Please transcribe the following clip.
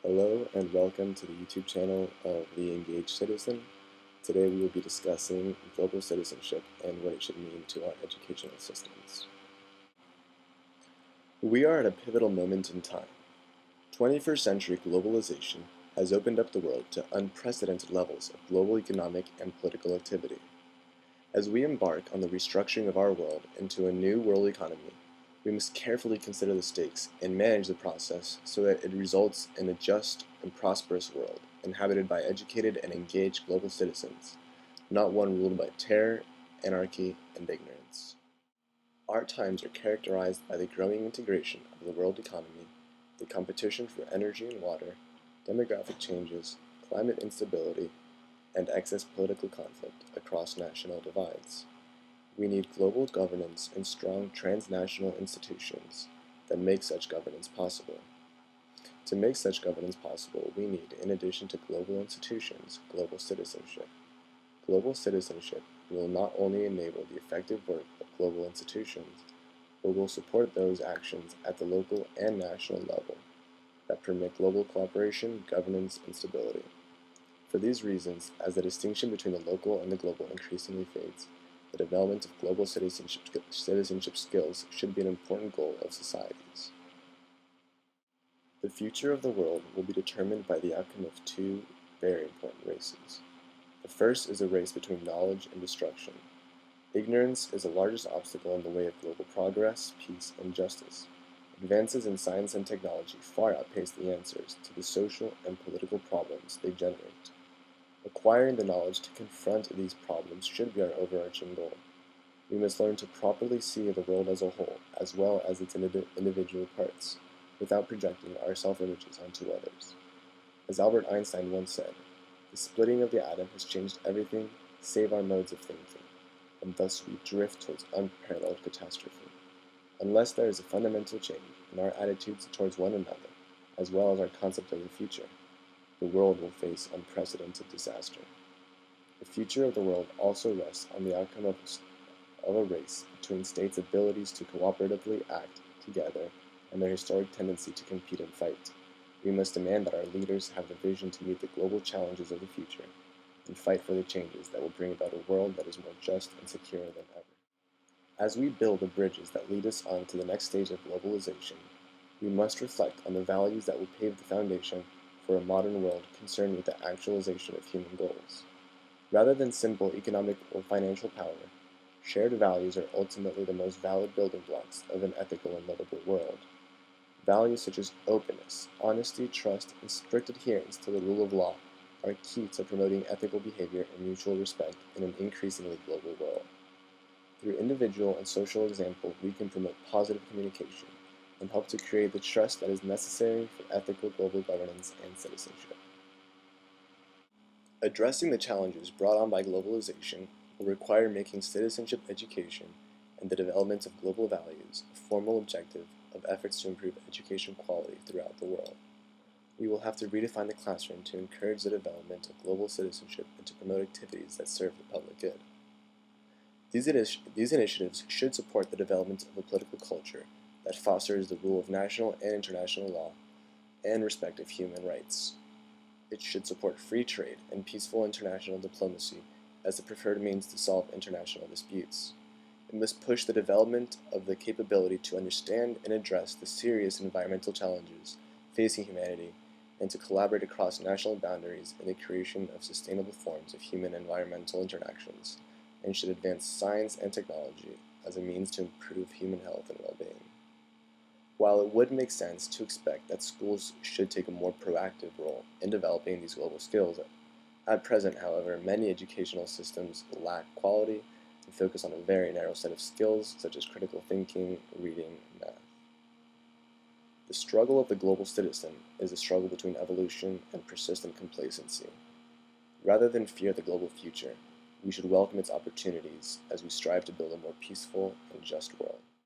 Hello and welcome to the YouTube channel of The Engaged Citizen. Today we will be discussing global citizenship and what it should mean to our educational systems. We are at a pivotal moment in time. 21st century globalization has opened up the world to unprecedented levels of global economic and political activity. As we embark on the restructuring of our world into a new world economy, we must carefully consider the stakes and manage the process so that it results in a just and prosperous world inhabited by educated and engaged global citizens, not one ruled by terror, anarchy, and ignorance. Our times are characterized by the growing integration of the world economy, the competition for energy and water, demographic changes, climate instability, and excess political conflict across national divides. We need global governance and strong transnational institutions that make such governance possible. To make such governance possible, we need, in addition to global institutions, global citizenship. Global citizenship will not only enable the effective work of global institutions, but will support those actions at the local and national level that permit global cooperation, governance, and stability. For these reasons, as the distinction between the local and the global increasingly fades, the development of global citizenship skills should be an important goal of societies. The future of the world will be determined by the outcome of two very important races. The first is a race between knowledge and destruction. Ignorance is the largest obstacle in the way of global progress, peace, and justice. Advances in science and technology far outpace the answers to the social and political problems they generate. Acquiring the knowledge to confront these problems should be our overarching goal. We must learn to properly see the world as a whole, as well as its individual parts, without projecting our self-images onto others. As Albert Einstein once said, the splitting of the atom has changed everything save our modes of thinking, and thus we drift towards unparalleled catastrophe. Unless there is a fundamental change in our attitudes towards one another, as well as our concept of the future, the world will face unprecedented disaster. The future of the world also rests on the outcome of a race between states' abilities to cooperatively act together and their historic tendency to compete and fight. We must demand that our leaders have the vision to meet the global challenges of the future and fight for the changes that will bring about a world that is more just and secure than ever. As we build the bridges that lead us on to the next stage of globalization, we must reflect on the values that will pave the foundation for a modern world concerned with the actualization of human goals. Rather than simple economic or financial power, shared values are ultimately the most valid building blocks of an ethical and livable world. Values such as openness, honesty, trust, and strict adherence to the rule of law are key to promoting ethical behavior and mutual respect in an increasingly global world. Through individual and social example, we can promote positive communication and help to create the trust that is necessary for ethical global governance and citizenship. Addressing the challenges brought on by globalization will require making citizenship education and the development of global values a formal objective of efforts to improve education quality throughout the world. We will have to redefine the classroom to encourage the development of global citizenship and to promote activities that serve the public good. These initiatives should support the development of a political culture that fosters the rule of national and international law and respect of human rights. It should support free trade and peaceful international diplomacy as the preferred means to solve international disputes. It must push the development of the capability to understand and address the serious environmental challenges facing humanity and to collaborate across national boundaries in the creation of sustainable forms of human environmental interactions, and should advance science and technology as a means to improve human health and well-being. While it would make sense to expect that schools should take a more proactive role in developing these global skills, at present, however, many educational systems lack quality and focus on a very narrow set of skills such as critical thinking, reading, and math. The struggle of the global citizen is a struggle between evolution and persistent complacency. Rather than fear the global future, we should welcome its opportunities as we strive to build a more peaceful and just world.